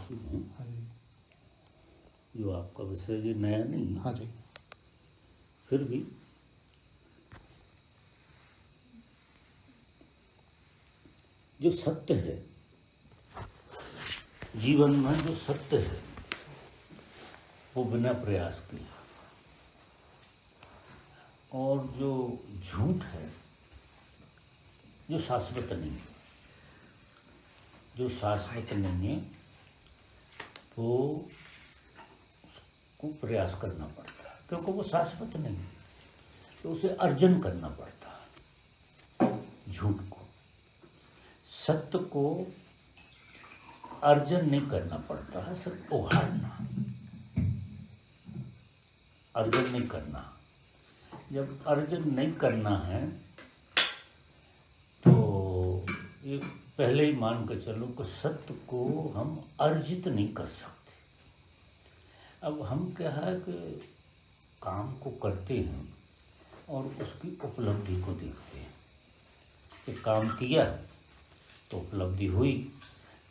Philosophy में, हाँ जी। जो आपका विषय जो नया नहीं है, हाँ जी। फिर भी जो सत्य है जीवन में, जो सत्य है वो बिना प्रयास किए, और जो झूठ है जो शाश्वत नहीं है, जो शाश्वत नहीं है वो को प्रयास करना पड़ता है, क्योंकि वो शाश्वत नहीं है तो उसे अर्जन करना पड़ता है। झूठ को, सत्य को अर्जन नहीं करना पड़ता है, सिर्फ उघाड़ना, अर्जन नहीं करना। जब अर्जन नहीं करना है तो ये पहले ही मान कर चलो कि सत्य को हम अर्जित नहीं कर सकते। अब हम क्या है कि काम को करते हैं और उसकी उपलब्धि को देखते हैं कि काम किया तो उपलब्धि हुई,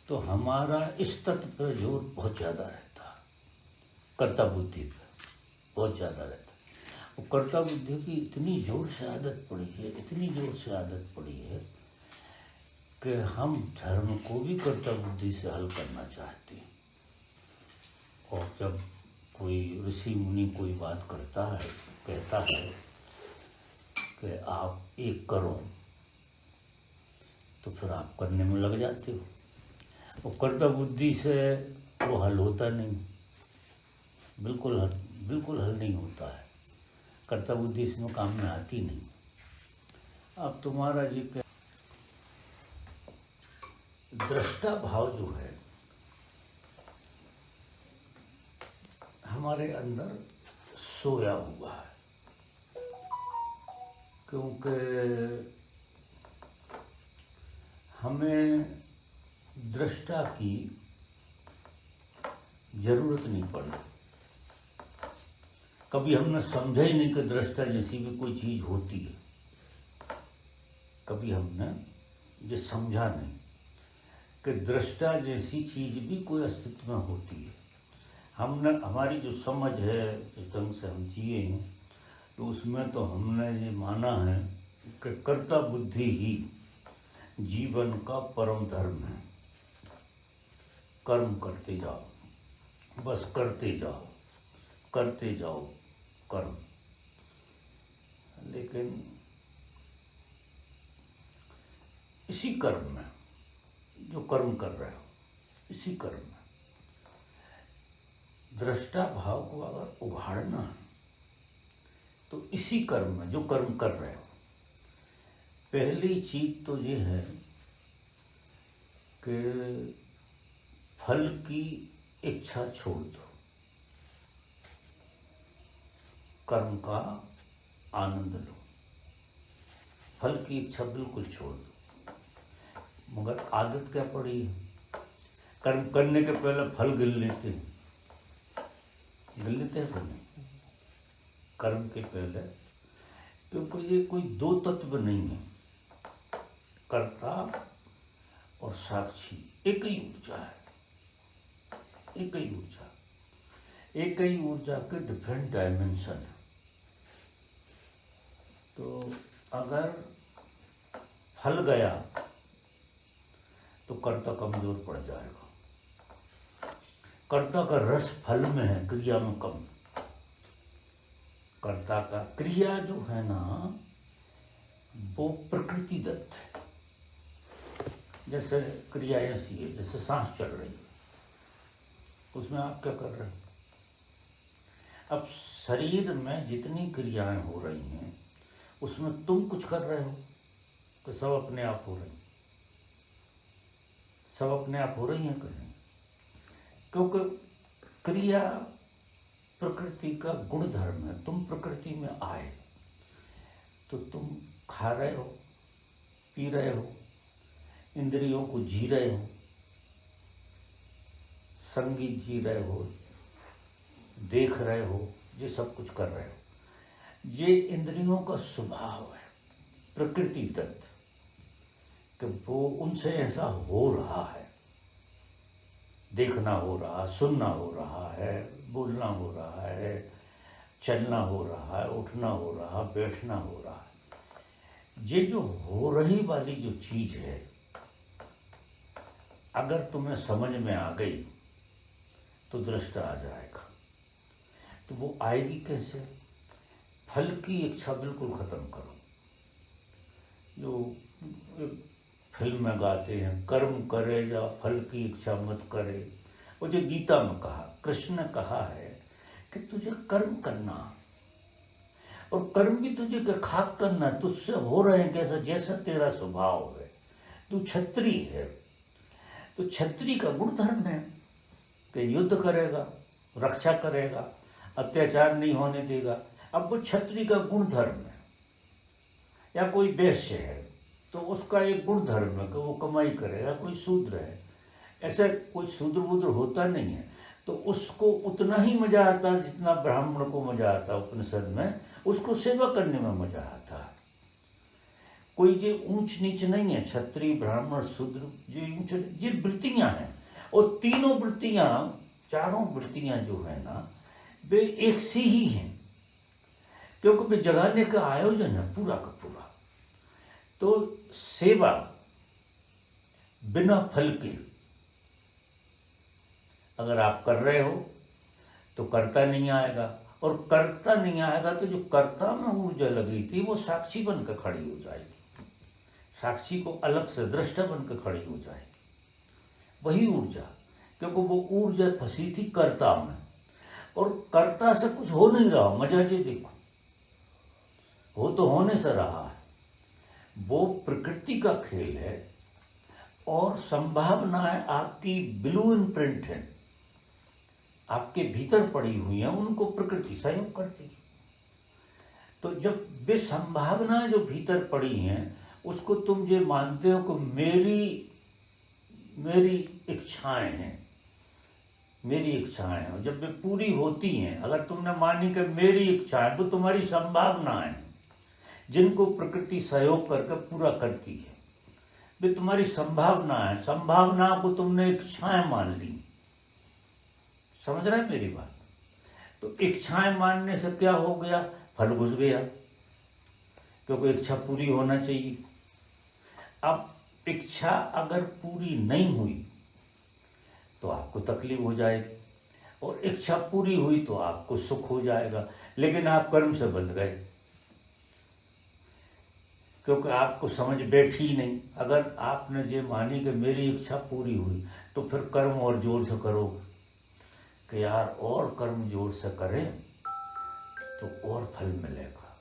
तो हमारा इस तत्व पर जोर बहुत ज़्यादा रहता है, कर्ता बुद्धि पर बहुत ज़्यादा रहता है। और कर्ता बुद्धि की इतनी ज़ोर से आदत पड़ी है, इतनी ज़ोर से आदत पड़ी है कि हम धर्म को भी कर्ता बुद्धि से हल करना चाहते हैं। और जब कोई ऋषि मुनि कोई बात करता है, कहता है कि आप एक करो, तो फिर आप करने में लग जाते हो। वो कर्ता बुद्धि से वो हल होता नहीं, बिल्कुल हल नहीं होता है। कर्ता बुद्धि इसमें काम में आती नहीं। अब तुम्हारा ये क्या दृष्टा भाव जो है हमारे अंदर सोया हुआ है, क्योंकि हमें दृष्टा की जरूरत नहीं पड़ी। कभी हमने समझा ही नहीं कि दृष्टा जैसी भी कोई चीज होती है, कभी हमने ये समझा नहीं कि दृष्टा जैसी चीज भी कोई अस्तित्व में होती है। हमने, हमारी जो समझ है, जिस ढंग से हम जिए हैं, तो उसमें तो हमने ये माना है कि कर्ता बुद्धि ही जीवन का परम धर्म है। कर्म करते जाओ, बस करते जाओ, करते जाओ कर्म। लेकिन इसी कर्म में, जो कर्म कर रहे हो, इसी कर्म में दृष्टा भाव को अगर उघाड़ना है तो इसी कर्म में, जो कर्म कर रहे हो, पहली चीज तो ये है कि फल की इच्छा छोड़ दो, कर्म का आनंद लो। फल की इच्छा बिल्कुल छोड़ दो। मगर आदत क्या पड़ी है, कर्म करने के पहले फल गिन लेते हैं, गिन लेते हैं कि नहीं कर्म के पहले, क्योंकि ये कोई दो तत्व नहीं है, कर्ता और साक्षी एक ही ऊर्जा है, एक ही ऊर्जा, एक ही ऊर्जा के डिफरेंट डायमेंशन है। तो अगर फल गया तो कर्ता कमजोर पड़ जाएगा। कर्ता का रस फल में है, क्रिया में कम। कर्ता का क्रिया जो है ना वो प्रकृति दत्त है। जैसे क्रिया ऐसी है, जैसे सांस चल रही है, उसमें आप क्या कर रहे हैं? अब शरीर में जितनी क्रियाएं हो रही हैं उसमें तुम कुछ कर रहे हो कि सब अपने आप हो रही? सब अपने आप हो रही हैं कि नहीं? क्योंकि क्रिया प्रकृति का गुण धर्म है। तुम प्रकृति में आए तो तुम खा रहे हो, पी रहे हो, इंद्रियों को जी रहे हो, संगीत जी रहे हो, देख रहे हो, ये सब कुछ कर रहे हो। ये इंद्रियों का स्वभाव है, प्रकृति दत्त, कि वो उनसे ऐसा हो रहा है। देखना हो रहा, सुनना हो रहा है, बोलना हो रहा है, चलना हो रहा है, उठना हो रहा, बैठना हो रहा है। ये जो हो रही वाली जो चीज है, अगर तुम्हें समझ में आ गई तो दृष्टा आ जाएगा। तो वो आएगी कैसे? फल की इच्छा बिल्कुल खत्म करो। जो फिल्म में गाते हैं, कर्म करे या फल की इच्छा मत करे, वो जो गीता में कहा, कृष्ण ने कहा है कि तुझे कर्म करना, और कर्म भी तुझे के खाक करना, तुझसे हो रहे हैं कैसा, जैसा तेरा स्वभाव है। तू क्षत्रिय है तो क्षत्रिय का गुण धर्म है कि युद्ध करेगा, रक्षा करेगा, अत्याचार नहीं होने देगा। अब वो क्षत्रिय का गुण धर्म है। या कोई वैश्य है तो उसका एक गुण धर्म है कि वो कमाई करेगा। कोई शूद्र है, ऐसे कोई शूद्र वूद्र होता नहीं है, तो उसको उतना ही मजा आता है जितना ब्राह्मण को मजा आता है उपनिषद में, उसको सेवा करने में मजा आता है। कोई जो ऊंच नीच नहीं है, क्षत्रिय ब्राह्मण शूद्र, ये वृत्तियां हैं। और तीनों वृत्तियां, चारों वृत्तियां जो है ना, वे एक सी ही हैं, क्योंकि वे जगाने का आयोजन है पूरा का पूरा। तो सेवा बिना फल के अगर आप कर रहे हो तो करता नहीं आएगा, और करता नहीं आएगा तो जो कर्ता में ऊर्जा लगी थी वो साक्षी बनकर खड़ी हो जाएगी। साक्षी को अलग से दृष्टा बनकर खड़ी हो जाएगी वही ऊर्जा, क्योंकि वो ऊर्जा फंसी थी कर्ता में, और कर्ता से कुछ हो नहीं रहा। मजा ये देखो, वो तो होने से रहा है, वो प्रकृति का खेल है, और संभावनाएं आपकी ब्लू इम्प्रिंट है, आपके भीतर पड़ी हुई हैं, उनको प्रकृति सहयोग करती है। तो जब वे संभावनाएं जो भीतर पड़ी हैं उसको तुम ये मानते हो कि मेरी इच्छाएं हैं, मेरी इच्छाएं हैं, जब वे पूरी होती हैं, अगर तुमने मानी कि मेरी इच्छाएं, वो तुम्हारी संभावनाएं जिनको प्रकृति सहयोग करके पूरा करती है, वे तुम्हारी संभावनाएं, संभावना को तुमने इच्छाएं मान ली। समझ रहे हैं मेरी बात? तो इच्छाएं मानने से क्या हो गया? फल घुस गया, क्योंकि इच्छा पूरी होना चाहिए। अब इच्छा अगर पूरी नहीं हुई तो आपको तकलीफ हो जाएगी, और इच्छा पूरी हुई तो आपको सुख हो जाएगा। लेकिन आप कर्म से बंध गए, क्योंकि आपको समझ बैठी नहीं। अगर आपने ये मानी कि मेरी इच्छा पूरी हुई, तो फिर कर्म और जोर से करो कि यार और कर्म जोर से करें तो और फल मिलेगा,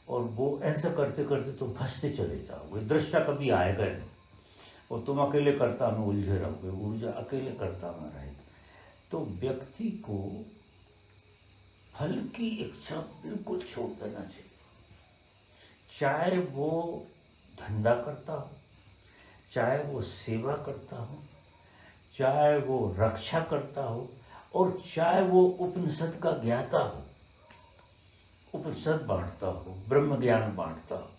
और वो ऐसा करते करते तुम फंसते चले जाओगे। दृष्टा कभी आएगा नहीं, और तुम अकेले कर्ता में उलझे रहोगे, ऊर्जा अकेले कर्ता में रहेगी। तो व्यक्ति को फल की इच्छा बिल्कुल छोड़ देना चाहिए। चाहे वो धंधा करता हो, चाहे वो सेवा करता हो, चाहे वो रक्षा करता हो, और चाहे वो उपनिषद का ज्ञाता हो, उपनिषद बांटता हो, ब्रह्म ज्ञान बांटता हो,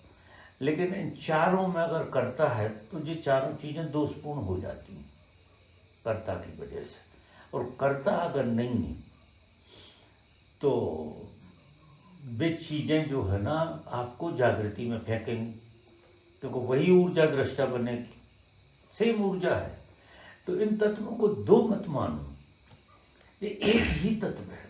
लेकिन इन चारों में अगर करता है तो ये चारों चीजें दोषपूर्ण हो जाती हैं कर्ता की वजह से। और कर्ता अगर नहीं है तो वे चीजें जो है ना आपको जागृति में फेंकेंगी, क्योंकि वही ऊर्जा दृष्टा बनेगी, सेम ऊर्जा है। तो इन तत्वों को दो मत मानो, ये एक ही तत्व है।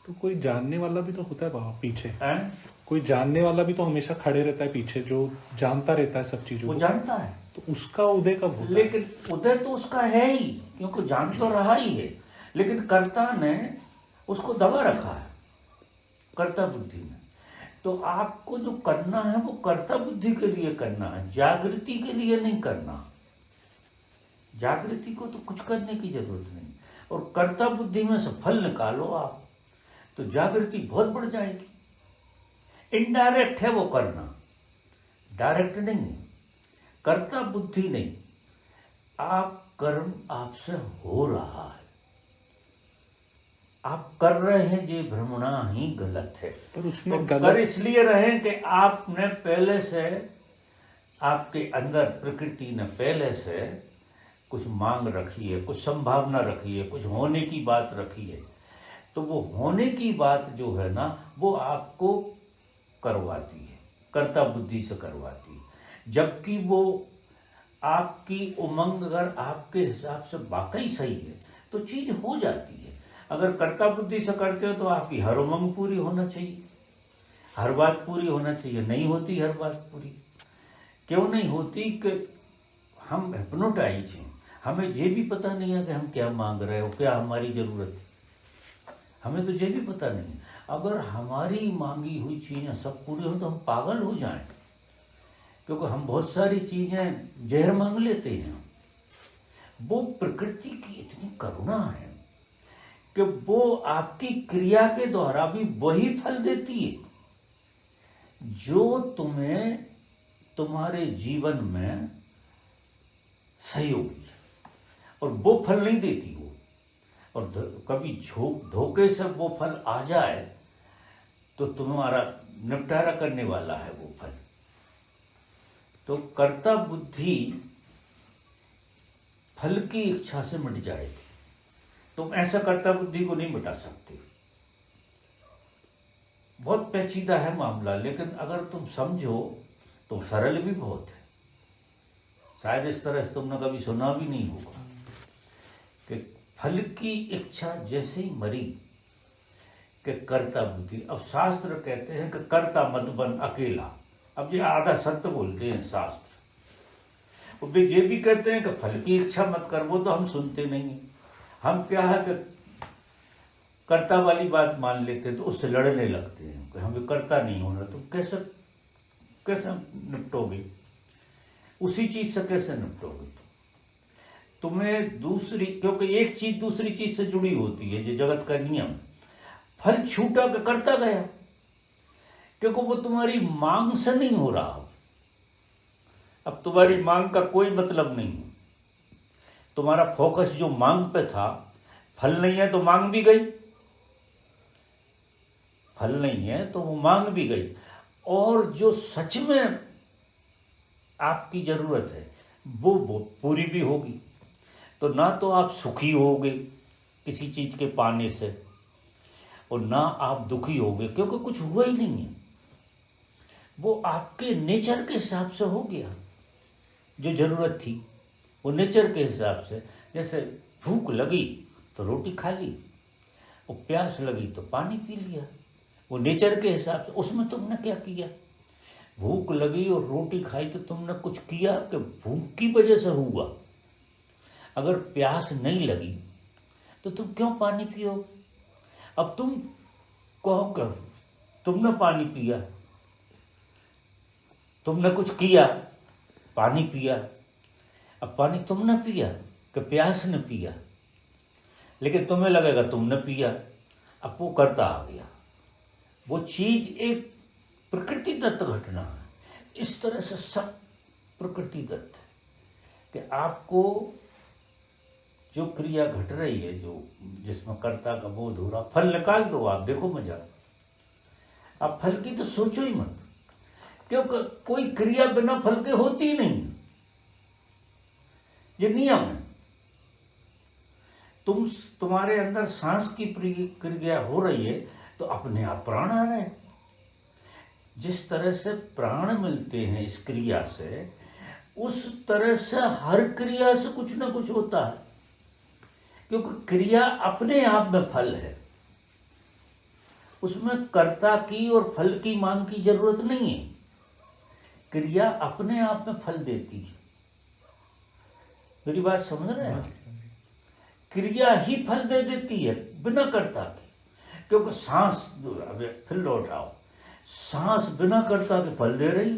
तो कोई जानने वाला भी तो होता है बाबा पीछे है? कोई जानने वाला भी तो हमेशा खड़े रहता है पीछे, जो जानता रहता है सब चीजों वो को। जानता है, तो उसका उदय कब होता है? लेकिन उदय तो उसका है ही, क्योंकि जान तो रहा ही है, लेकिन कर्ता ने उसको दबा रखा है, कर्ता बुद्धि ने। तो आपको जो करना है वो कर्ता बुद्धि के लिए करना है, जागृति के लिए नहीं करना। जागृति को तो कुछ करने की जरूरत नहीं, और कर्ता बुद्धि में से फल निकालो आप, तो जागृति बहुत बढ़ जाएगी। इनडायरेक्ट है वो करना, डायरेक्ट नहीं है। कर्ता बुद्धि नहीं, आप कर्म आपसे हो रहा है, आप कर रहे हैं, ये भ्रमणा ही गलत है। पर उसमें तो गलत कर इसलिए रहे कि आपने पहले से, आपके अंदर प्रकृति ने पहले से कुछ मांग रखी है, कुछ संभावना रखी है, कुछ होने की बात रखी है, तो वो होने की बात जो है ना वो आपको करवाती है, कर्ता बुद्धि से करवाती है। जबकि वो आपकी उमंग अगर आपके हिसाब से वाकई सही है तो चीज़ हो जाती है। अगर कर्ता बुद्धि से करते हो तो आपकी हर उमंग पूरी होना चाहिए, हर बात पूरी होना चाहिए। नहीं होती हर बात पूरी। क्यों नहीं होती? कि हम हिप्नोटाइज हैं, हमें ये भी पता नहीं है कि हम क्या मांग रहे हो, क्या हमारी ज़रूरत है, हमें तो ये भी पता नहीं है। अगर हमारी मांगी हुई चीज़ें सब पूरी हो तो हम पागल हो जाएं, क्योंकि हम बहुत सारी चीज़ें जहर मांग लेते हैं। वो प्रकृति की इतनी करुणा है कि वो आपकी क्रिया के द्वारा भी वही फल देती है जो तुम्हें तुम्हारे जीवन में सहयोगी है, और वो फल नहीं देती वो। और कभी धोखे से वो फल आ जाए तो तुम्हारा निपटारा करने वाला है वो फल। तो कर्ता बुद्धि फल की इच्छा से मिट जाएगी। तुम ऐसा कर्ता बुद्धि को नहीं मिटा सकते। बहुत पेचीदा है मामला, लेकिन अगर तुम समझो तो सरल भी बहुत है। शायद इस तरह से तुमने कभी सुना भी नहीं होगा कि फल की इच्छा जैसे ही मरी कि कर्ता बुद्धि। अब शास्त्र कहते हैं कि कर्ता मत बन अकेला। अब ये आधा सत्य बोलते हैं शास्त्र। वे ये भी कहते हैं कि फल की इच्छा मत कर, वो तो हम सुनते नहीं हैं। हम क्या है कि कर्ता वाली बात मान लेते हैं तो उससे लड़ने लगते हैं कि हमें कर्ता नहीं होना। तुम कैसे निपटोगे? उसी चीज से कैसे निपटोगे? तुम्हें दूसरी, क्योंकि एक चीज दूसरी चीज से जुड़ी होती है, जो जगत का नियम। फल छूटा के करता गया, क्योंकि वो तुम्हारी मांग से नहीं हो रहा। अब तुम्हारी मांग का कोई मतलब नहीं है। तुम्हारा फोकस जो मांग पे था, फल नहीं है तो मांग भी गई, फल नहीं है तो वो मांग भी गई। और जो सच में आपकी जरूरत है वो पूरी भी होगी। तो ना तो आप सुखी होगे किसी चीज के पाने से, और ना आप दुखी होगे, क्योंकि कुछ हुआ ही नहीं है। वो आपके नेचर के हिसाब से हो गया। जो जरूरत थी वो नेचर के हिसाब से, जैसे भूख लगी तो रोटी खा ली, और प्यास लगी तो पानी पी लिया। वो नेचर के हिसाब से। उसमें तुमने क्या किया? भूख लगी और रोटी खाई तो तुमने कुछ किया कि भूख की वजह से हुआ। अगर प्यास नहीं लगी तो तुम क्यों पानी पियो? अब तुम कहो कि तुमने पानी पिया, तुमने कुछ किया, पानी पिया। अब पानी तुमने पिया कि प्यास ने पिया? लेकिन तुम्हें लगेगा तुमने पिया। अब वो करता आ गया। वो चीज एक प्रकृति दत्त घटना है। इस तरह से सब प्रकृति दत्त है कि आपको जो क्रिया घट रही है, जो जिसमें कर्ता का बोध हो रहा, फल निकाल दो, आप देखो मजा। अब फल की तो सोचो ही मत, क्योंकि कोई क्रिया बिना फल के होती ही नहीं। ये नियम है। तुम्हारे अंदर सांस की क्रिया हो रही है तो अपने आप प्राण आ रहे हैं। जिस तरह से प्राण मिलते हैं इस क्रिया से, उस तरह से हर क्रिया से कुछ ना कुछ होता है, क्योंकि क्रिया अपने आप में फल है। उसमें कर्ता की और फल की मांग की जरूरत नहीं है। क्रिया अपने आप में फल देती है। मेरी बात समझ रहे हैं? क्रिया ही फल दे देती है बिना कर्ता के। क्योंकि सांस, फिर लौट आओ, सांस बिना कर्ता के फल दे रही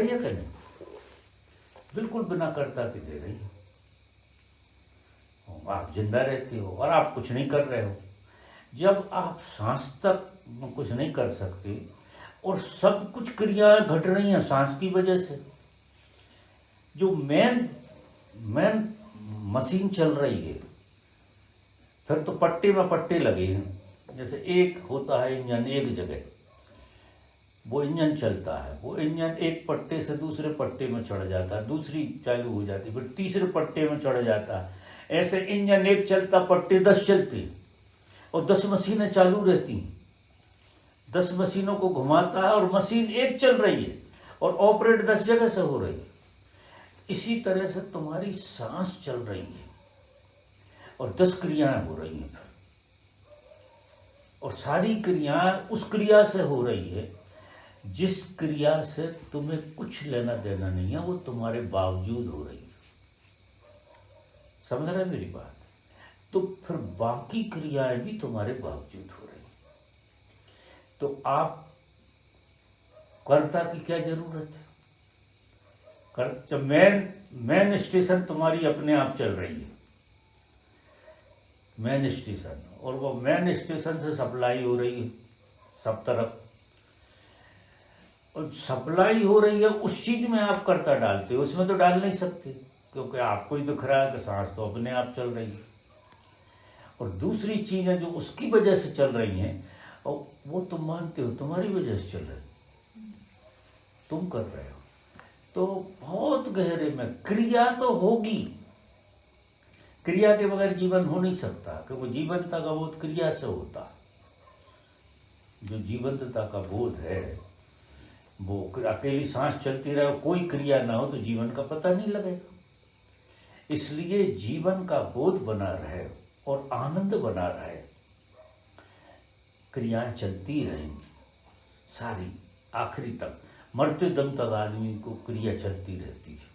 है कि नहीं? बिल्कुल बिना कर्ता के दे रही है। आप जिंदा रहते हो और आप कुछ नहीं कर रहे हो। जब आप सांस तक कुछ नहीं कर सकते और सब कुछ क्रियाएं घट रही हैं सांस की वजह से, जो मेन मशीन चल रही है, फिर तो पट्टे में पट्टे लगे हैं। जैसे एक होता है इंजन एक जगह, वो इंजन चलता है, वो इंजन एक पट्टे से दूसरे पट्टे में चढ़ जाता है, दूसरी चालू हो जाती, फिर तीसरे पट्टे में चढ़ जाता है। ऐसे इंजन एक चलता, पट्टे 10 चलते और 10 मशीनें चालू रहती हैं। 10 मशीनों को घुमाता है और मशीन एक चल रही है और ऑपरेट 10 जगह से हो रही है। इसी तरह से तुम्हारी सांस चल रही है और 10 क्रियाएं हो रही हैं, और सारी क्रियाएं उस क्रिया से हो रही है जिस क्रिया से तुम्हें कुछ लेना देना नहीं है, वो तुम्हारे बावजूद हो रही है। समझ रहे मेरी बात? तो फिर बाकी क्रियाएं भी तुम्हारे बावजूद हो रही है। तो आप कर्ता की क्या जरूरत है? जब मेन स्टेशन तुम्हारी अपने आप चल रही है, मेन स्टेशन, और वो मेन स्टेशन से सप्लाई हो रही है सब तरफ, और सप्लाई हो रही है उस चीज में आप कर्ता डालते हो, उसमें तो डाल नहीं सकते क्योंकि आपको ही दिख रहा है कि सांस तो अपने आप चल रही है। और दूसरी चीजें जो उसकी वजह से चल रही हैं, और वो तुम मानते हो तुम्हारी वजह से चल रही, तुम कर रहे हो। तो बहुत गहरे में क्रिया तो होगी, क्रिया के बगैर जीवन हो नहीं सकता, क्योंकि जीवंतता का बोध क्रिया से होता है। जो जीवंतता का बोध है वो अकेली सांस चलती रहे, कोई क्रिया ना हो तो जीवन का पता नहीं लगेगा। इसलिए जीवन का बोध बना रहे और आनंद बना रहे, क्रियाएं चलती रहेंगी सारी आखिरी तक, मरते दम तक आदमी को क्रिया चलती रहती है।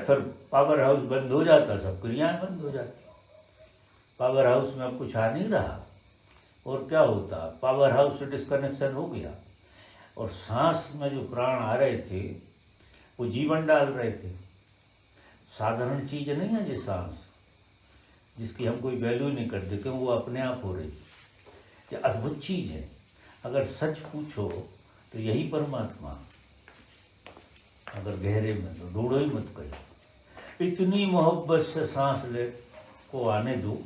फिर पावर हाउस बंद हो जाता, सब क्रियाएं बंद हो जाती। पावर हाउस में अब कुछ आ नहीं रहा, और क्या होता, पावर हाउस से डिस्कनेक्शन हो गया, और सांस में जो प्राण आ रहे थे वो जीवन डाल रहे थे। साधारण चीज नहीं है ये सांस, जिसकी हम कोई वैल्यू नहीं करते क्योंकि वो अपने आप हो रही। ये अद्भुत चीज है। अगर सच पूछो तो यही परमात्मा, अगर गहरे में तो ढूंढो ही मत कहीं। इतनी मोहब्बत से सांस ले को आने दो,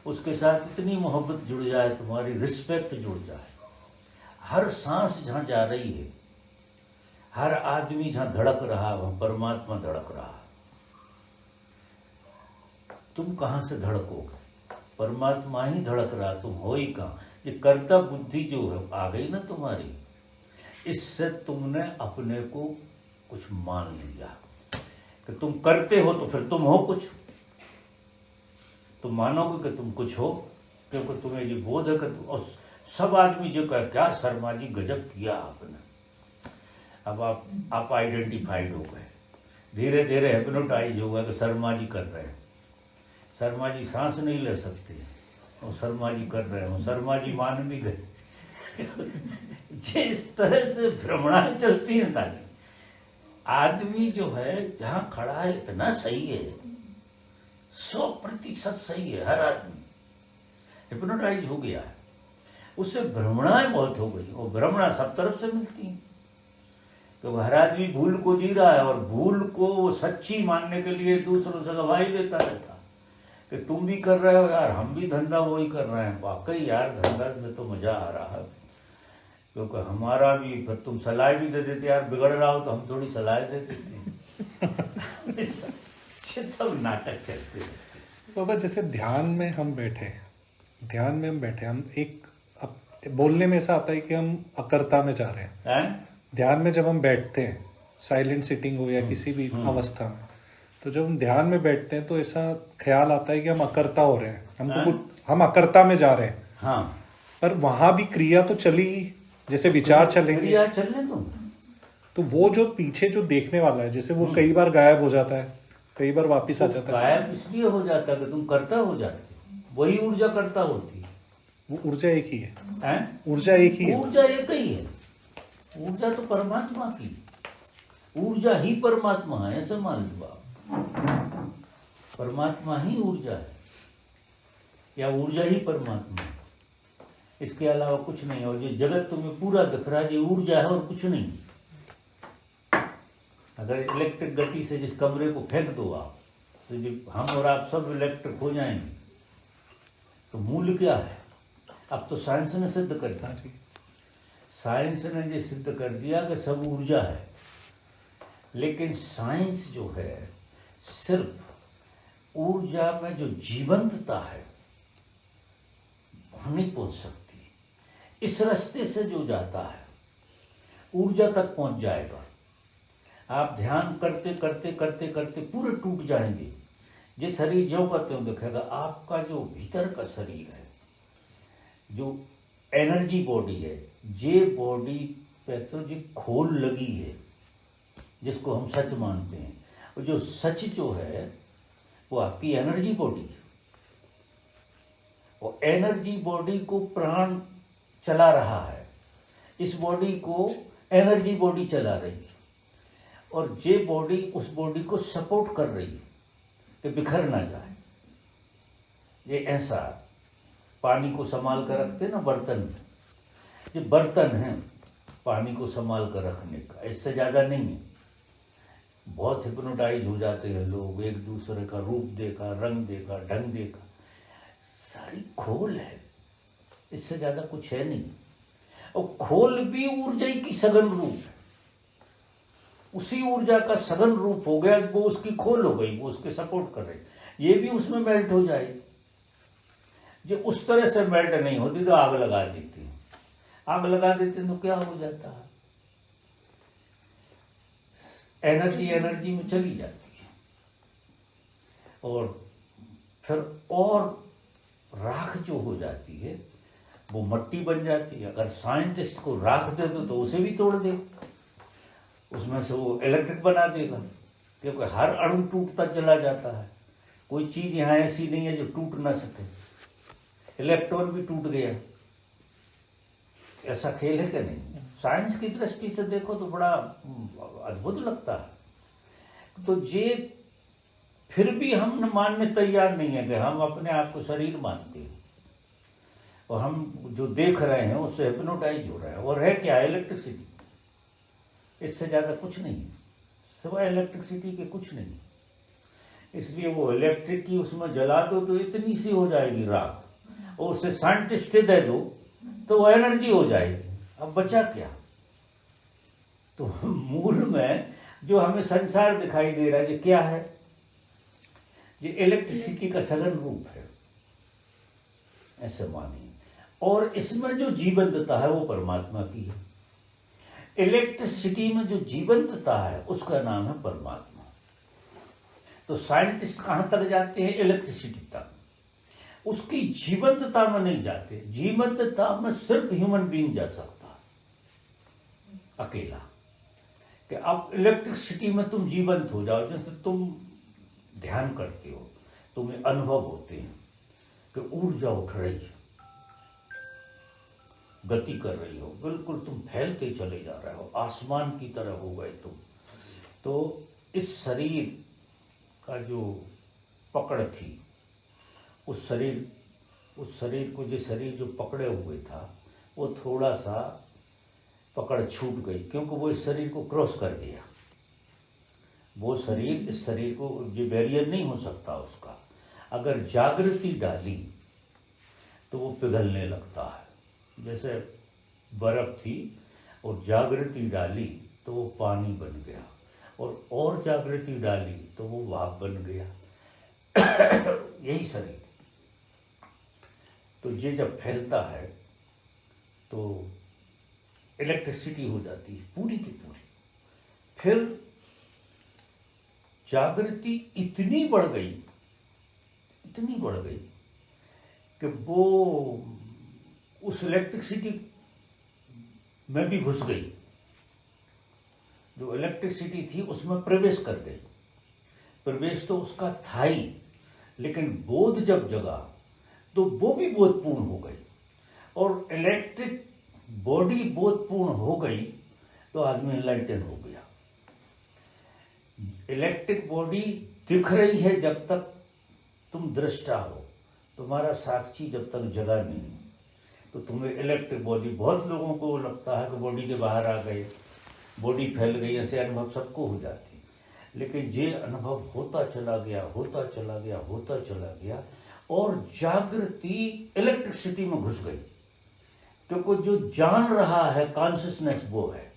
उसके साथ इतनी मोहब्बत जुड़ जाए, तुम्हारी रिस्पेक्ट जुड़ जाए। हर सांस जहाँ जा रही है, हर आदमी जहाँ धड़क रहा वहाँ परमात्मा धड़क रहा। तुम कहाँ से धड़कोगे? परमात्मा ही धड़क रहा, तुम हो ही कहाँ। ये कर्ता बुद्धि जो है आ गई ना तुम्हारी, इससे तुमने अपने को कुछ मान लिया कि तुम करते हो तो फिर तुम हो कुछ। तुम मानोगे कि तुम कुछ हो क्योंकि तुम्हें ये बोध है कि तुम, और सब आदमी जो कह क्या शर्मा जी गजब किया आपने, अब आप आइडेंटिफाइड हो गए, धीरे धीरे हिप्नोटाइज हो गए कि शर्मा जी कर रहे हैं। शर्मा जी सांस नहीं ले सकते और शर्मा जी कर रहे हो, शर्मा जी मान भी गए। जिस तरह से भ्रमणाएं चलती हैं सारी, आदमी जो है जहां खड़ा है इतना सही है, 100% सही है। हर आदमी हिप्नोटाइज हो गया है, उससे भ्रमणाएं बहुत हो गई, और भ्रमणा सब तरफ से मिलती हैं। तो हर आदमी भूल को जी रहा है, और भूल को वो सच्ची मानने के लिए दूसरों से गवाही देता रहता कि तुम भी कर रहे हो यार, हम भी धंधा वही कर रहे हैं। वाकई यार धंधा में तो मजा आ रहा है, क्योंकि हमारा भी, फिर तुम सलाह भी दे देते यार, बिगड़ रहा हो तो हम थोड़ी सलाह दे देते। सब नाटक चलते हैं बाबा। जैसे ध्यान में हम बैठे, हम एक बोलने में ऐसा आता है कि हम अकर्ता में जा रहे हैं। ध्यान में जब हम बैठते हैं, साइलेंट सिटिंग हो या किसी भी अवस्था में, तो जब हम ध्यान में बैठते हैं तो ऐसा ख्याल आता है कि हम अकर्ता हो रहे हैं, हम अकर्ता में जा रहे हैं। हाँ, पर वहां भी क्रिया तो चली, जैसे विचार चलेंगे, क्रिया चलने दो। तो वो जो पीछे जो देखने वाला है, जैसे वो कई बार गायब हो जाता है, कई बार वापिस आ जाता है। गायब इसलिए हो जाता है कि तुम करता हो जाते, वही ऊर्जा करता होती है। वो ऊर्जा एक ही है, ऊर्जा एक ही है। ऊर्जा तो परमात्मा की, ऊर्जा ही परमात्मा है, ऐसे मान लो आप। परमात्मा ही ऊर्जा है, या ऊर्जा ही परमात्मा है, इसके अलावा कुछ नहीं। और ये जगत तुम्हें पूरा दिख रहा है, ये ऊर्जा है और कुछ नहीं। अगर इलेक्ट्रिक गति से जिस कमरे को फेंक दो आप, तो जब हम और आप सब इलेक्ट्रिक हो जाएंगे, तो मूल क्या है? अब तो साइंस ने सिद्ध कर दिया साइंस ने ये सिद्ध कर दिया कि सब ऊर्जा है, लेकिन साइंस जो है सिर्फ ऊर्जा में जो जीवंतता है वहां नहीं पहुंच सकती। इस रास्ते से जो जाता है ऊर्जा तक पहुंच जाएगा। आप ध्यान करते करते करते करते पूरे टूट जाएंगे। ये शरीर जो करते हो दिखेगा, आपका जो भीतर का शरीर है, जो एनर्जी बॉडी है, ये बॉडी पे तो जी खोल लगी है जिसको हम सच मानते हैं, और जो सच जो है वो आपकी एनर्जी बॉडी है। और एनर्जी बॉडी को प्राण चला रहा है, इस बॉडी को एनर्जी बॉडी चला रही है, और ये बॉडी उस बॉडी को सपोर्ट कर रही है कि बिखर ना जाए। ये ऐसा पानी को संभाल कर रखते ना बर्तन में, ये बर्तन है पानी को संभाल कर रखने का, इससे ज़्यादा नहीं है। बहुत हिप्नोटाइज हो जाते हैं लोग, एक दूसरे का रूप देखा, रंग देखा, ढंग देखा, सारी खोल है, इससे ज़्यादा कुछ है नहीं। और खोल भी ऊर्जा की सघन रूप है, उसी ऊर्जा का सघन रूप हो गया, वो उसकी खोल हो गई, वो उसके सपोर्ट कर रही, ये भी उसमें मेल्ट हो जाएगी। जो उस तरह से मेल्ट नहीं होती तो आग लगा देती, आग लगा देते तो क्या हो जाता है, एनर्जी एनर्जी में चली जाती है, और फिर और राख जो हो जाती है वो मट्टी बन जाती है। अगर साइंटिस्ट को राख दे दो तो उसे भी तोड़ दे, उसमें से वो इलेक्ट्रिक बना देगा, क्योंकि हर अणु टूटता चला जाता है। कोई चीज़ यहाँ ऐसी नहीं है जो टूट ना सके। इलेक्ट्रॉन भी टूट गया, ऐसा खेल है कि नहीं? साइंस की दृष्टि से देखो तो बड़ा अद्भुत लगता है। तो ये फिर भी हम मानने तैयार नहीं है कि हम अपने आप को शरीर मानते हैं, और हम जो देख रहे हैं उससे हिप्नोटाइज हो रहे हैं। और है क्या? इलेक्ट्रिसिटी, इससे ज़्यादा कुछ नहीं है, सिवाय इलेक्ट्रिसिटी के कुछ नहीं। इसलिए वो इलेक्ट्रिक की उसमें जला दो तो इतनी सी हो जाएगी राख, और उसे साइंटिस्ट दे दो तो वो एनर्जी हो जाएगी। अब बचा क्या? तो मूल में जो हमें संसार दिखाई दे रहा है, ये क्या है? ये इलेक्ट्रिसिटी का सघन रूप है, ऐसे मानिए। और इसमें जो जीवंतता है वो परमात्मा की है। इलेक्ट्रिसिटी में जो जीवंतता है उसका नाम है परमात्मा। तो साइंटिस्ट कहां तक जाते हैं? इलेक्ट्रिसिटी तक। उसकी जीवंतता में नहीं जाते। जीवंतता में सिर्फ ह्यूमन बीइंग जा सकता है अकेला। कि अब इलेक्ट्रिसिटी में तुम जीवंत हो जाओ, जैसे तुम ध्यान करते हो, तुम्हें अनुभव होते हैं कि ऊर्जा उठ रही है, गति कर रही हो, बिल्कुल तुम फैलते चले जा रहे हो, आसमान की तरह हो गए तुम। तो इस शरीर का जो पकड़ थी, उस शरीर को, जो शरीर जो पकड़े हुए था, वो थोड़ा सा पकड़ छूट गई, क्योंकि वो इस शरीर को क्रॉस कर गया। वो शरीर इस शरीर को, ये बैरियर नहीं हो सकता उसका। अगर जागृति डाली तो वो पिघलने लगता है। जैसे बर्फ थी और जागृति डाली तो वो पानी बन गया, और जागृति डाली तो वो भाप बन गया। यही शरीर। तो ये जब फैलता है तो इलेक्ट्रिसिटी हो जाती है पूरी की पूरी। फिर जागृति इतनी बढ़ गई कि वो उस इलेक्ट्रिसिटी में भी घुस गई। जो इलेक्ट्रिसिटी थी उसमें प्रवेश कर गई। प्रवेश तो उसका था ही, लेकिन बोध जब जगा तो वो भी बोधपूर्ण हो गई। और इलेक्ट्रिक बॉडी बोधपूर्ण हो गई तो आदमी एनलाइटन हो गया। इलेक्ट्रिक बॉडी दिख रही है जब तक तुम दृष्टा हो, तुम्हारा साक्षी जब तक जगा नहीं, तो तुम्हें इलेक्ट्रिक बॉडी, बहुत लोगों को लगता है कि बॉडी के बाहर आ गए, बॉडी फैल गई, ऐसे अनुभव सबको हो जाती है। लेकिन ये अनुभव होता चला गया और जागृति इलेक्ट्रिसिटी में घुस गई। क्योंकि जो जान रहा है कॉन्शियसनेस वो है।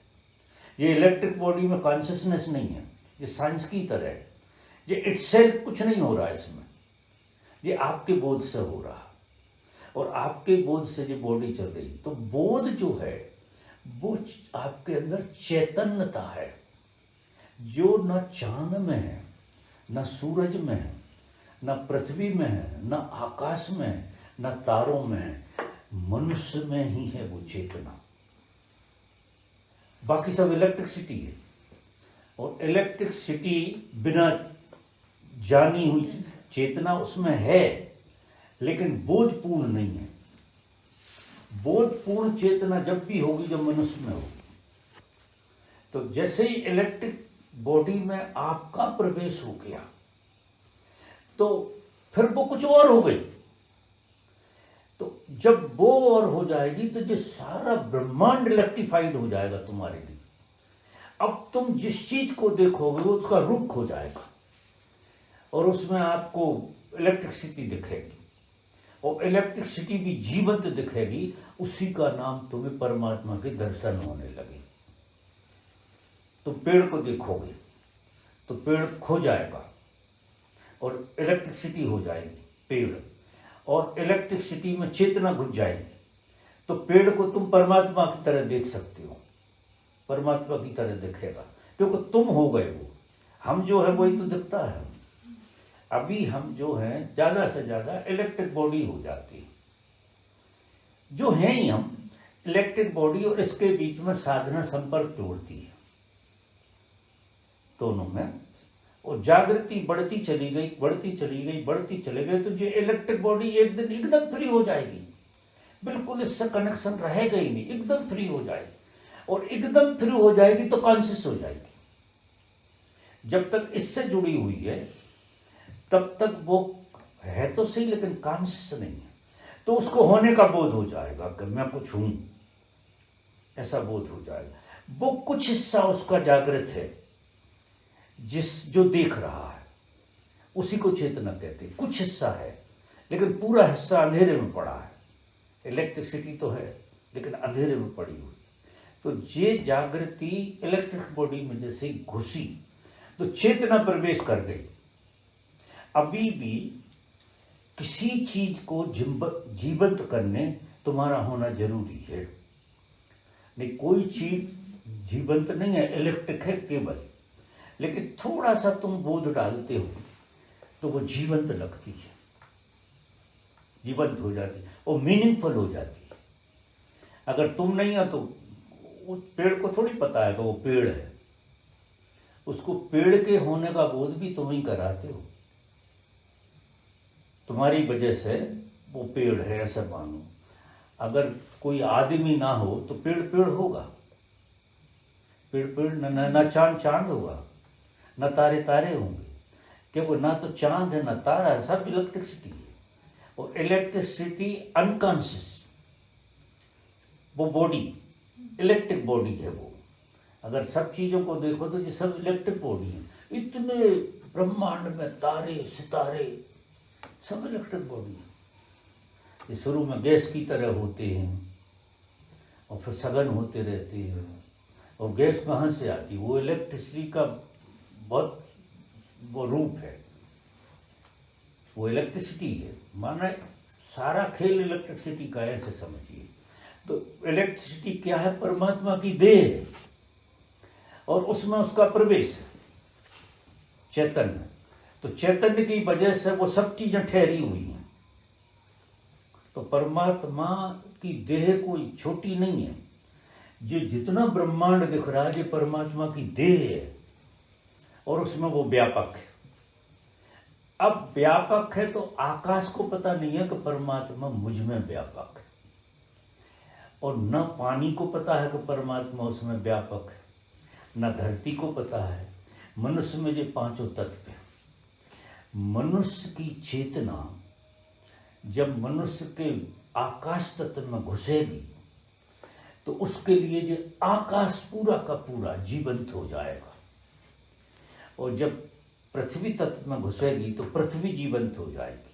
ये इलेक्ट्रिक बॉडी में कॉन्शियसनेस नहीं है, ये साइंस की तरह है। ये इटसेल्फ कुछ नहीं हो रहा है इसमें, ये आपके बोध से हो रहा, और आपके बोध से जो बॉडी चल रही, तो बोध जो है वो आपके अंदर चैतन्यता है, जो न चांद में है, न सूरज में है, न पृथ्वी में है, न आकाश में है, न तारों में है, मनुष्य में ही है वो चेतना। बाकी सब इलेक्ट्रिसिटी है, और इलेक्ट्रिसिटी बिना जानी हुई चेतना उसमें है, लेकिन बोधपूर्ण नहीं है। बोधपूर्ण चेतना जब भी होगी जब मनुष्य में होगी। तो जैसे ही इलेक्ट्रिक बॉडी में आपका प्रवेश हो गया, तो फिर वो कुछ और हो गई। तो जब वो और हो जाएगी तो जो सारा ब्रह्मांड इलेक्ट्रीफाइड हो जाएगा तुम्हारे लिए। अब तुम जिस चीज को देखोगे वो उसका रूप हो जाएगा, और उसमें आपको इलेक्ट्रिसिटी दिखेगी, और इलेक्ट्रिसिटी भी जीवंत दिखेगी। उसी का नाम तुम्हें परमात्मा के दर्शन होने लगे। तो पेड़ को देखोगे तो पेड़ खो जाएगा और इलेक्ट्रिसिटी हो जाएगी पेड़, और इलेक्ट्रिसिटी में चेतना घुस जाएगी, तो पेड़ को तुम परमात्मा की तरह देख सकते हो, परमात्मा की तरह दिखेगा, क्योंकि तुम हो गए वो। हम जो है वही तो दिखता है। अभी हम जो है ज्यादा से ज्यादा इलेक्ट्रिक बॉडी हो जाती है, जो है ही हम इलेक्ट्रिक बॉडी, और इसके बीच में साधना संपर्क तोड़ती है दोनों में, और जागृति बढ़ती चली गई, बढ़ती चली गई, बढ़ती चले गई, तो ये इलेक्ट्रिक बॉडी एक दिन एकदम फ्री हो जाएगी, बिल्कुल इससे कनेक्शन रहेगा ही नहीं, एकदम फ्री हो जाएगी, और एकदम फ्री हो जाएगी तो कॉन्शियस हो जाएगी। जब तक इससे जुड़ी हुई है तब तक वो है तो सही, लेकिन कॉन्शियस नहीं है, तो उसको होने का बोध हो जाएगा कि मैं कुछ हूं, ऐसा बोध हो जाएगा। वो कुछ हिस्सा उसका जागृत है, जो देख रहा है, उसी को चेतना कहते हैं। कुछ हिस्सा है, लेकिन पूरा हिस्सा अंधेरे में पड़ा है। इलेक्ट्रिसिटी तो है, लेकिन अंधेरे में पड़ी हुई। तो ये जागृति इलेक्ट्रिक बॉडी में जैसे घुसी तो चेतना प्रवेश कर गई। अभी भी किसी चीज को जीवंत करने तुम्हारा होना जरूरी है। नहीं, कोई चीज जीवंत नहीं है, इलेक्ट्रिक है केवल, लेकिन थोड़ा सा तुम बोध डालते हो तो वो जीवंत लगती है, जीवंत हो जाती है और मीनिंगफुल हो जाती है। अगर तुम नहीं हो तो उस पेड़ को थोड़ी पता है कि वो पेड़ है, उसको पेड़ के होने का बोध भी तुम ही कराते हो। तुम्हारी वजह से वो पेड़ है ऐसा मानो। अगर कोई आदमी ना हो तो पेड़ पेड़ होगा, पेड़ पेड़ न चांद चांद होगा, न तारे तारे होंगे, क्योंकि ना तो चांद है न तारा है, सब इलेक्ट्रिसिटी है। और इलेक्ट्रिसिटी अनकॉन्शियस, वो बॉडी इलेक्ट्रिक बॉडी है वो। अगर सब चीजों को देखो तो ये सब इलेक्ट्रिक बॉडी है। इतने ब्रह्मांड में तारे सितारे सब इलेक्ट्रिक बॉडी है। ये शुरू में गैस की तरह होते हैं और फिर सघन होते रहते हैं, और गैस कहाँ से आती है? वो इलेक्ट्रिसिटी का बहुत वो रूप है, वो इलेक्ट्रिसिटी है। माना सारा खेल इलेक्ट्रिसिटी का, ऐसे समझिए। तो इलेक्ट्रिसिटी क्या है? परमात्मा की देह है, और उसमें उसका प्रवेश है चैतन्य। तो चैतन्य की वजह से वो सब चीजें ठहरी हुई हैं। तो परमात्मा की देह कोई छोटी नहीं है। जो जितना ब्रह्मांड दिख रहा है ये परमात्मा की देह है, और उसमें वो व्यापक है। अब व्यापक है तो आकाश को पता नहीं है कि परमात्मा मुझ में व्यापक है, और न पानी को पता है कि परमात्मा उसमें व्यापक है, न धरती को पता है। मनुष्य में जो पांचों तत्व है, मनुष्य की चेतना जब मनुष्य के आकाश तत्व में घुसेगी तो उसके लिए जो आकाश पूरा का पूरा जीवंत हो जाएगा, और जब पृथ्वी तत्व में घुसेगी तो पृथ्वी जीवंत हो जाएगी।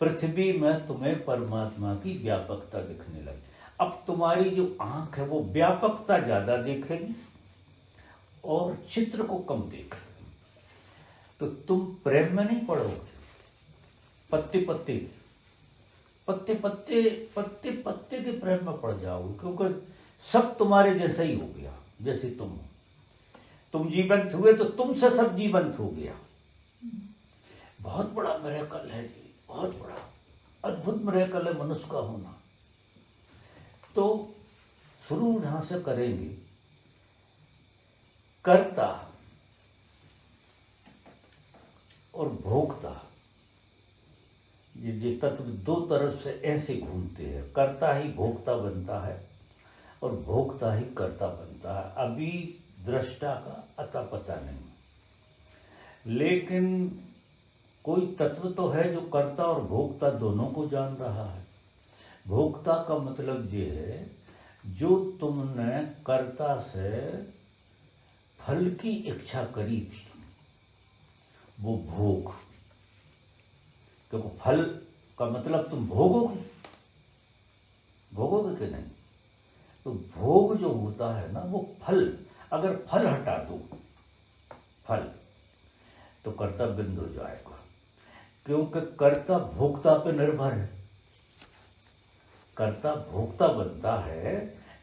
पृथ्वी में तुम्हें परमात्मा की व्यापकता दिखने लगी। अब तुम्हारी जो आंख है वो व्यापकता ज्यादा देखेगी और चित्र को कम देखेगी। तो तुम प्रेम में नहीं पड़ोगे, पत्ते पत्ते पत्ते पत्ते पत्ते पत्ते के प्रेम में पड़ जाओगे, क्योंकि सब तुम्हारे जैसा ही हो गया। जैसे तुम जीवंत हुए तो तुमसे सब जीवंत हो गया। बहुत बड़ा मिरेकल है जी, बहुत बड़ा अद्भुत मिरेकल है मनुष्य का होना। तो शुरू यहां से करेंगे, कर्ता और भोक्ता, ये तत्व दो तरफ से ऐसे घूमते हैं। कर्ता ही भोक्ता बनता है और भोक्ता ही कर्ता बनता है। अभी दृष्टा का अता पता नहीं, लेकिन कोई तत्व तो है जो कर्ता और भोक्ता दोनों को जान रहा है। भोक्ता का मतलब ये है जो तुमने कर्ता से फल की इच्छा करी थी, वो भोग, क्योंकि फल का मतलब तुम भोगोगे कि नहीं। तो भोग जो होता है ना वो फल, अगर फल हटा दो फल तो कर्ता बंद हो जाएगा, क्योंकि कर्ता भोक्ता पे निर्भर है। कर्ता भोक्ता बनता है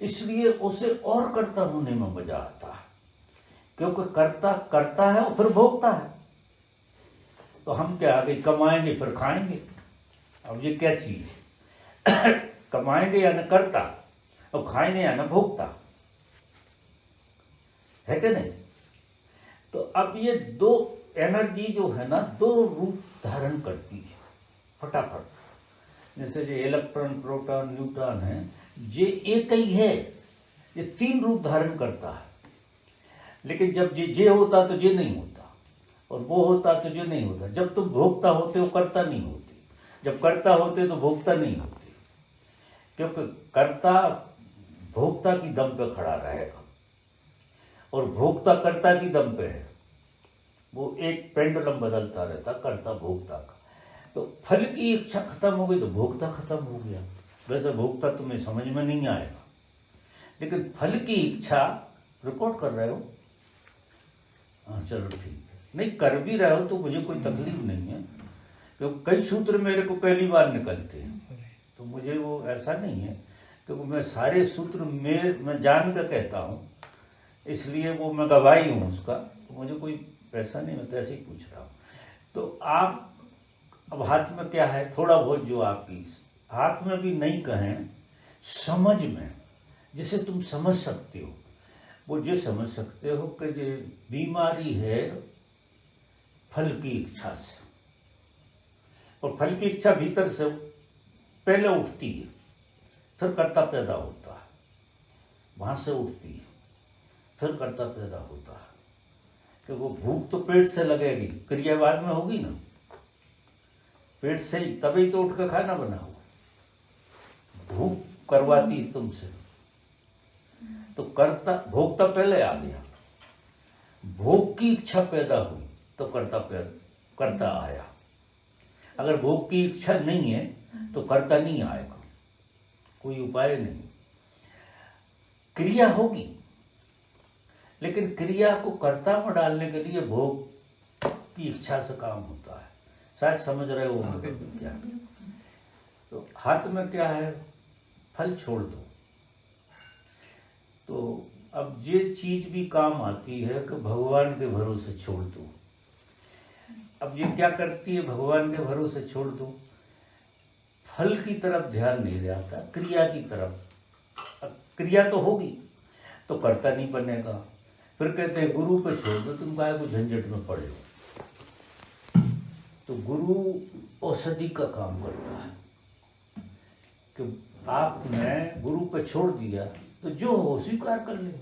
इसलिए उसे और कर्ता होने में मजा आता है, क्योंकि कर्ता करता है और फिर भोगता है। तो हम क्या आगे कमाएंगे फिर खाएंगे। अब ये क्या चीज है? कमाएंगे या न कर्ता और खाएंगे या न भोक्ता, है कि नहीं? तो अब ये दो एनर्जी जो है ना दो रूप धारण करती है फटाफट। जैसे जो इलेक्ट्रॉन प्रोटॉन न्यूट्रॉन है ये एक ही है, ये तीन रूप धारण करता है। लेकिन जब ये होता तो ये नहीं होता, और वो होता तो ये नहीं होता। जब तुम भोक्ता होते हो कर्ता नहीं होते, जब कर्ता होते तो भोक्ता नहीं होते, क्योंकि कर्ता भोक्ता की दम पे खड़ा रहेगा और भोक्ता कर्ता की दम पे है। वो एक पेंडुलम बदलता रहता कर्ता भोक्ता का। तो फल की इच्छा खत्म हो गई तो भोक्ता खत्म हो गया। वैसे भोक्ता तुम्हें समझ में नहीं आएगा, लेकिन फल की इच्छा रिकॉर्ड कर रहे हो, हाँ चलो ठीक है, नहीं कर भी रहे हो तो मुझे कोई तकलीफ नहीं है, क्योंकि कई सूत्र मेरे को पहली बार निकलते हैं, तो मुझे वो ऐसा नहीं है, क्योंकि मैं सारे सूत्र मैं जान कर कहता हूँ, इसलिए वो मैं गवाही हूँ उसका, तो मुझे कोई ऐसा नहीं, मैं तो ऐसे ही पूछ रहा हूँ। तो आप अब हाथ में क्या है, थोड़ा बहुत जो आपकी हाथ में भी नहीं कहें, समझ में जिसे तुम समझ सकते हो, वो ये समझ सकते हो कि ये बीमारी है फल की इच्छा से, और फल की इच्छा भीतर से पहले उठती है, फिर कर्ता पैदा होता है, वहां से उठती है, फिर कर्ता पैदा होता है। कि वो भूख तो पेट से लगेगी, क्रिया बाद में होगी ना, पेट से ही, तभी तो उठ कर खाना बनाओ, भूख करवाती तुमसे। तो कर्ता भोक्ता पहले आ गया, भोग की इच्छा पैदा हुई तो कर्ता आया। अगर भोग की इच्छा नहीं है तो कर्ता नहीं आएगा, कोई उपाय नहीं। क्रिया होगी, लेकिन क्रिया को कर्ता में डालने के लिए भोग की इच्छा से काम होता है। शायद समझ रहे हो क्या? तो हाथ में क्या है, फल छोड़ दो। तो अब ये चीज भी काम आती है कि भगवान के भरोसे छोड़ दो। अब ये क्या करती है, भगवान के भरोसे छोड़ दो, फल की तरफ ध्यान नहीं जाता, क्रिया की तरफ। अब क्रिया तो होगी तो कर्ता नहीं बनेगा। फिर कहते हैं गुरु पे छोड़ दो, तुम काहे को झंझट में पड़े हो। तो गुरु औषधि का काम करता है कि आपने गुरु पे छोड़ दिया तो जो हो स्वीकार कर ले,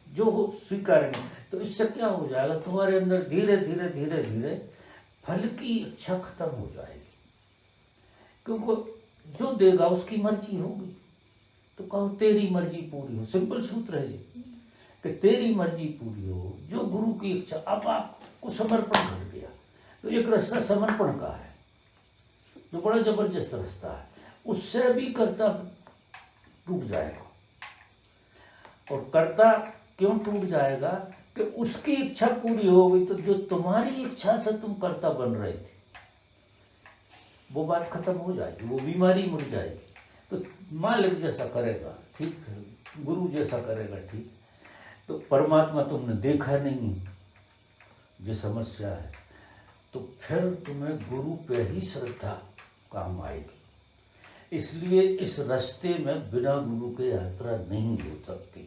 जो हो स्वीकार नहीं। तो इससे क्या हो जाएगा, तुम्हारे अंदर धीरे धीरे धीरे धीरे फल की इच्छा खत्म हो जाएगी, क्योंकि जो देगा उसकी मर्जी होगी। तो कहो तेरी मर्जी पूरी हो, सिंपल सूत्र है ये कि तेरी मर्जी पूरी हो, जो गुरु की इच्छा। अब आपको समर्पण कर दिया तो एक रास्ता समर्पण का है जो बड़ा जबरदस्त रास्ता है, उससे भी कर्ता टूट जाएगा। और कर्ता क्यों टूट जाएगा कि उसकी इच्छा पूरी हो गई, तो जो तुम्हारी इच्छा से तुम कर्ता बन रहे थे वो बात खत्म हो जाएगी, वो बीमारी मुड़ जाएगी। तो मालिक जैसा करेगा ठीक है, गुरु जैसा करेगा ठीक। तो परमात्मा तुमने देखा नहीं जो समस्या है, तो फिर तुम्हें गुरु पे ही श्रद्धा काम आएगी। इसलिए इस रास्ते में बिना गुरु के यात्रा नहीं हो सकती,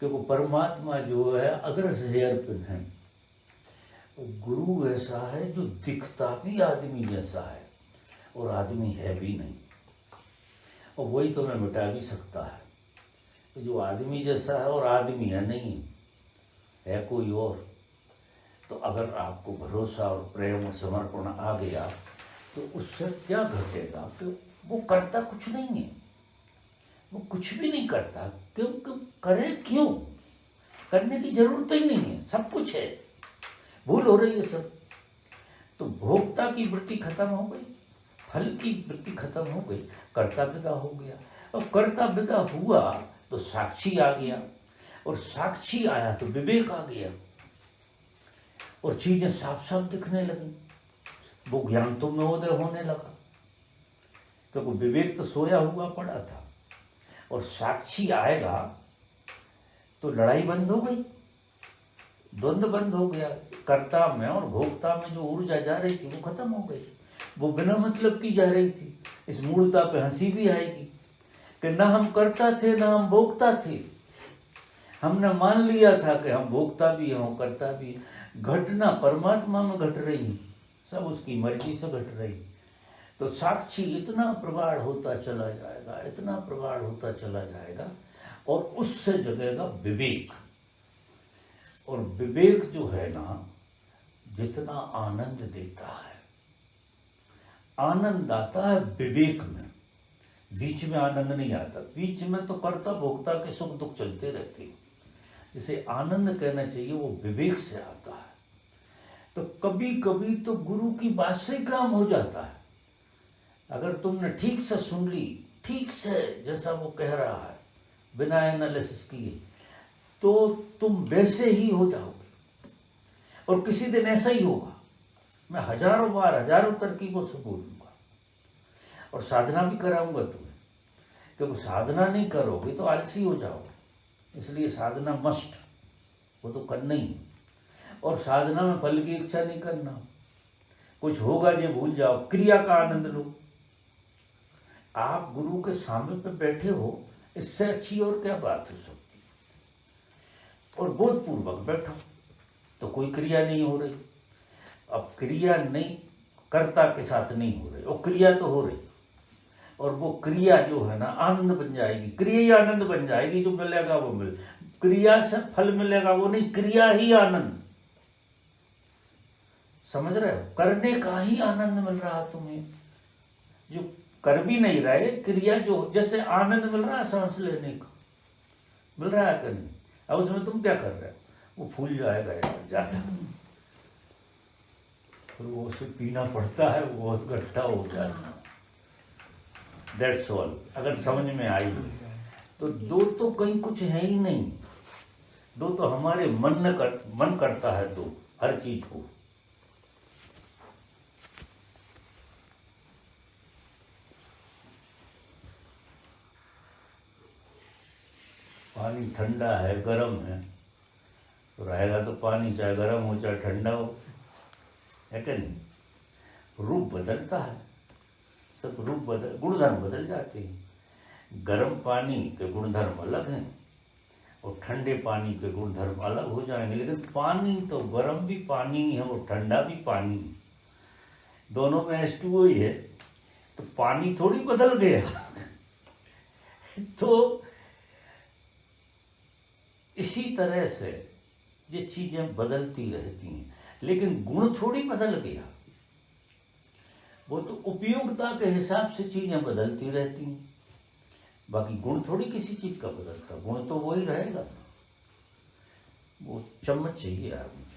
क्योंकि परमात्मा जो है अदरस हेयर पिन है। गुरु ऐसा है जो दिखता भी आदमी जैसा है और आदमी है भी नहीं, और वही तुम्हें मिटा भी सकता है। तो जो आदमी जैसा है और आदमी है नहीं, है कोई और। तो अगर आपको भरोसा और प्रेम और समर्पण आ गया तो उससे क्या घटेगा कि वो करता कुछ नहीं है, वो कुछ भी नहीं करता। क्यों करे, क्यों करने की जरूरत ही नहीं है, सब कुछ है। भूल हो रही है सब। तो भोक्ता की वृत्ति खत्म हो गई, फल की वृत्ति खत्म हो गई, कर्ता विदा हो गया। और कर्ता विदा हुआ तो साक्षी आ गया, और साक्षी आया तो विवेक आ गया, और चीजें साफ साफ दिखने लगी। वो ज्ञान तो में उदय होने लगा, क्योंकि विवेक तो सोया हुआ पड़ा था। और साक्षी आएगा तो लड़ाई बंद हो गई, द्वंद्व बंद हो गया। कर्ता में और भोक्ता में जो ऊर्जा जा रही थी वो खत्म हो गई, वो बिना मतलब की जा रही थी। इस मूर्ता पे हंसी भी आएगी कि ना हम करता थे ना हम भोक्ता थे। हमने मान लिया था कि हम भोक्ता भी हैं करता भी। घटना परमात्मा में घट रही, सब उसकी मर्जी से घट रही। तो साक्षी इतना प्रगाढ़ होता चला जाएगा, इतना प्रगाढ़ होता चला जाएगा, और उससे जगेगा विवेक। और विवेक जो है ना, जितना आनंद देता है, आनंद आता है विवेक में, बीच में आनंद नहीं आता। बीच में तो कर्ता भोक्ता के सुख दुख चलते रहते हैं। जिसे आनंद कहना चाहिए वो विवेक से आता है। तो कभी कभी तो गुरु की बात से काम हो जाता है। अगर तुमने ठीक से सुन ली, ठीक से जैसा वो कह रहा है, बिना एनालिसिस किए, तो तुम वैसे ही हो जाओगे। और किसी दिन ऐसा ही होगा। मैं हजारों बार हजारों तरकीबों से बोलूंगा, और साधना भी कराऊंगा तुम्हें, क्योंकि साधना नहीं करोगे तो आलसी हो जाओगे। इसलिए साधना मस्ट, वो तो करना ही। और साधना में फल की इच्छा नहीं करना, कुछ होगा जो भूल जाओ, क्रिया का आनंद लो। आप गुरु के सामने पे बैठे हो, इससे अच्छी और क्या बात हो सकती। और बोधपूर्वक बैठो, तो कोई क्रिया नहीं हो रही। अब क्रिया नहीं, कर्ता के साथ नहीं हो रही, और क्रिया तो हो रही। और वो क्रिया जो है ना आनंद बन जाएगी, क्रिया ही आनंद बन जाएगी। जो मिलेगा वो मिल, क्रिया से फल मिलेगा वो नहीं, क्रिया ही आनंद। समझ रहे हो, करने का ही आनंद मिल रहा तुम्हें, जो कर भी नहीं रहे। क्रिया जो जैसे आनंद मिल रहा है सांस लेने का, मिल रहा है करने। अब उसमें तुम क्या कर रहे हो, वो फूल जाएगा यार ज्यादा, फिर वो उसे पीना पड़ता है, वो बहुत गट्टा हो जाता है। That's all. अगर समझ में आई तो दो तो कहीं कुछ है ही नहीं, दो तो हमारे मन करता है दो हर चीज को। पानी ठंडा है गर्म है, तो रहेगा तो पानी चाहे गर्म हो चाहे ठंडा हो, है क्या नहीं। रूप बदलता है, सब रूप बदल, गुणधर्म बदल जाते हैं। गर्म पानी के गुणधर्म अलग हैं और ठंडे पानी के गुणधर्म अलग हो जाएंगे, लेकिन पानी तो गर्म भी पानी है और ठंडा भी पानी है, दोनों में H2O ही है। तो पानी थोड़ी बदल गया तो इसी तरह से ये चीजें बदलती रहती हैं, लेकिन गुण थोड़ी बदल गया। वो तो उपयोगिता के हिसाब से चीजें बदलती रहती हैं, बाकी गुण थोड़ी किसी चीज का बदलता। गुण तो वही रहेगा। वो चम्मच चाहिए आपको।